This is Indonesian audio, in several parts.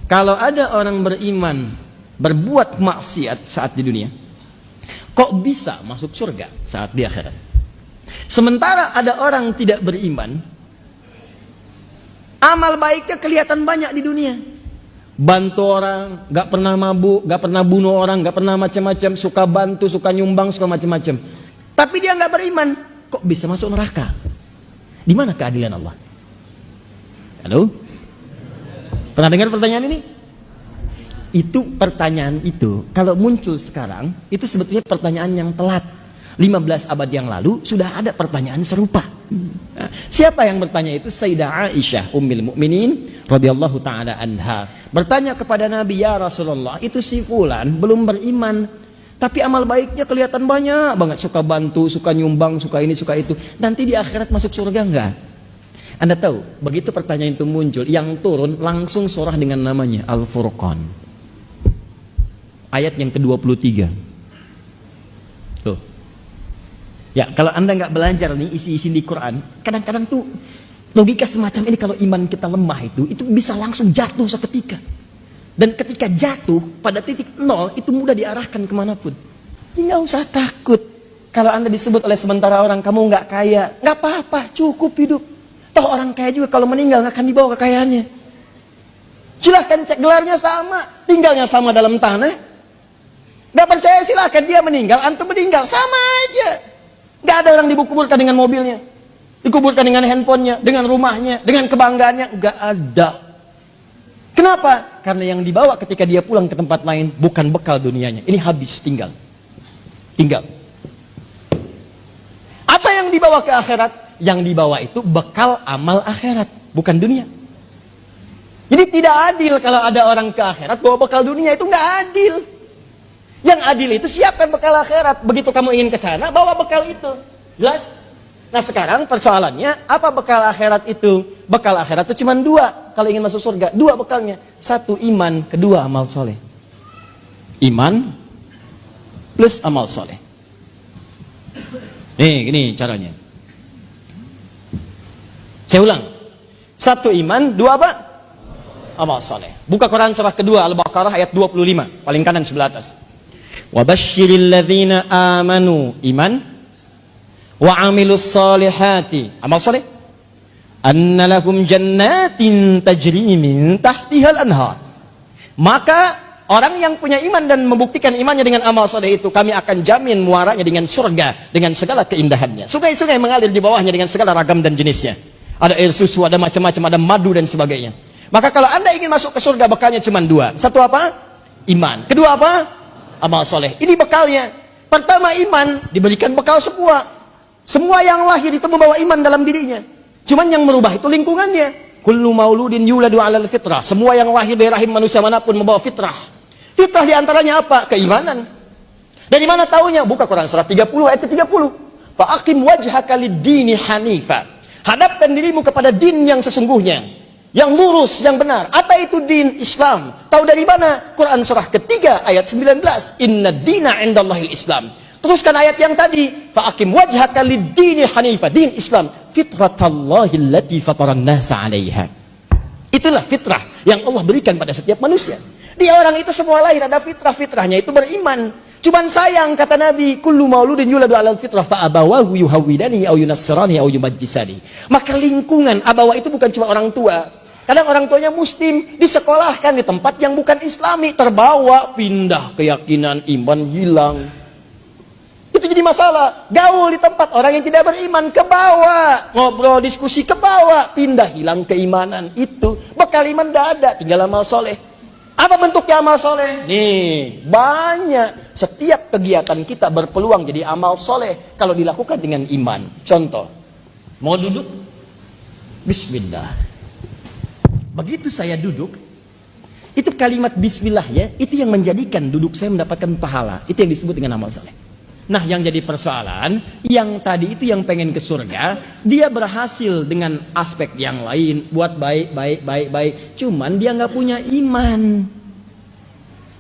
Kalau ada orang beriman berbuat maksiat saat di dunia, kok bisa masuk surga saat di akhirat? Sementara ada orang tidak beriman, amal baiknya kelihatan banyak di dunia. Bantu orang, gak pernah mabuk, gak pernah bunuh orang, gak pernah macam-macam, suka bantu, suka nyumbang, suka macam-macam. Tapi dia gak beriman, kok bisa masuk neraka? Di mana keadilan Allah? Halo? Pernah dengar pertanyaan ini? Itu pertanyaan itu, kalau muncul sekarang, itu sebetulnya pertanyaan yang telat. 15 abad yang lalu sudah ada pertanyaan serupa. Nah, siapa yang bertanya itu? Sayyidah Aisyah Ummul Mukminin radhiyallahu taala anha bertanya kepada Nabi, ya Rasulullah, itu si fulan belum beriman, tapi amal baiknya kelihatan banyak banget, suka bantu, suka nyumbang, suka ini, suka itu. Nanti di akhirat masuk surga enggak? Anda tahu, begitu pertanyaan itu muncul, yang turun langsung surah dengan namanya Al-Furqan. Ayat yang ke-23. Tuh. Ya, kalau Anda nggak belajar nih isi-isi di Quran, kadang-kadang tuh logika semacam ini kalau iman kita lemah itu bisa langsung jatuh seketika. Dan ketika jatuh pada titik nol itu mudah diarahkan kemanapun. Nggak usah takut. Kalau Anda disebut oleh sementara orang kamu nggak kaya, nggak apa-apa, cukup hidup. Toh orang kaya juga kalau meninggal nggak akan dibawa kekayaannya. Silahkan cek gelarnya sama, tinggalnya sama dalam tanah. Nggak percaya silahkan dia meninggal, antum meninggal, sama aja. Gak ada orang dikuburkan dengan mobilnya, dikuburkan dengan handphonenya, dengan rumahnya, dengan kebanggaannya. Gak ada. Kenapa? Karena yang dibawa ketika dia pulang ke tempat lain bukan bekal dunianya. Ini habis, tinggal. Apa yang dibawa ke akhirat? Yang dibawa itu bekal amal akhirat, bukan dunia. Jadi tidak adil kalau ada orang ke akhirat bawa bekal dunia, itu gak adil. Yang adil itu siapkan bekal akhirat. Begitu kamu ingin ke sana, bawa bekal itu. Jelas? Nah sekarang persoalannya, apa bekal akhirat itu? Bekal akhirat itu cuma dua. Kalau ingin masuk surga, dua bekalnya. Satu iman, kedua amal soleh. Iman plus amal soleh. Nih, gini caranya. Saya ulang. Satu iman, dua apa? Amal soleh. Buka Quran surah kedua, Al-Baqarah ayat 25. Paling kanan sebelah atas. Wabashiril ladzina amanu, iman, wa amilus salihati, amal saleh, anna lahum jannatin tajri min tahtihal anhar. Maka orang yang punya iman dan membuktikan imannya dengan amal saleh itu, kami akan jamin muaranya dengan surga dengan segala keindahannya. Sungai-sungai mengalir di bawahnya dengan segala ragam dan jenisnya. Ada air susu, ada macam-macam, ada madu dan sebagainya. Maka kalau Anda ingin masuk ke surga, bekalnya cuma dua. Satu apa? Iman. Kedua apa? Amal soleh. Ini bekalnya. Pertama iman, diberikan bekal semua yang lahir itu membawa iman dalam dirinya. Cuman yang merubah itu lingkungannya. Kullu mauludin yuladu 'alal fitrah. Semua yang lahir dari rahim manusia manapun membawa fitrah. Fitrah diantaranya apa? Keimanan. Dari mana taunya? Buka Quran surah 30 ayat 30. Fa'aqim wajhaka lid-dini hanifa. Hadapkan dirimu kepada din yang sesungguhnya, yang lurus, yang benar. Apa itu din? Islam. Tahu dari mana? Quran surah ketiga ayat 19. Inna dina indallahil Islam. Teruskan ayat yang tadi. Fa'akim wajhaka lid-dini hanifa. Din Islam. Fitratallahi allati fataran nasa 'alaiha. Itulah fitrah yang Allah berikan pada setiap manusia. Dia orang itu semua lahir ada fitrah. Fitrahnya itu beriman. Cuman sayang kata Nabi, kullu mauludin yuladu 'alal fitrah fa abawahu yuhawwidani au yunassirani au yumajjisani. Maka lingkungan abawa itu bukan cuma orang tua. Kadang orang tuanya muslim, disekolahkan di tempat yang bukan islami, terbawa, pindah keyakinan, iman hilang. Itu jadi masalah. Gaul di tempat orang yang tidak beriman, ke bawah. Ngobrol, diskusi, ke bawah. Pindah, hilang keimanan. Itu, bekal iman tidak ada, tinggal amal soleh. Apa bentuknya amal soleh? Nih, banyak. Setiap kegiatan kita berpeluang jadi amal soleh kalau dilakukan dengan iman. Contoh, mau duduk? Bismillah. Begitu saya duduk, itu kalimat bismillah ya, itu yang menjadikan duduk saya mendapatkan pahala. Itu yang disebut dengan amal saleh. Nah yang jadi persoalan, yang tadi itu yang pengen ke surga, dia berhasil dengan aspek yang lain, buat baik. Cuman dia nggak punya iman.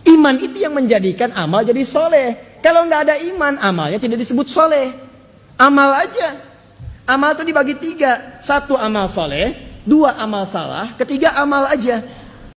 Iman itu yang menjadikan amal jadi soleh. Kalau nggak ada iman, amalnya tidak disebut soleh. Amal aja. Amal itu dibagi tiga. Satu amal soleh, dua amal salah, ketiga amal aja.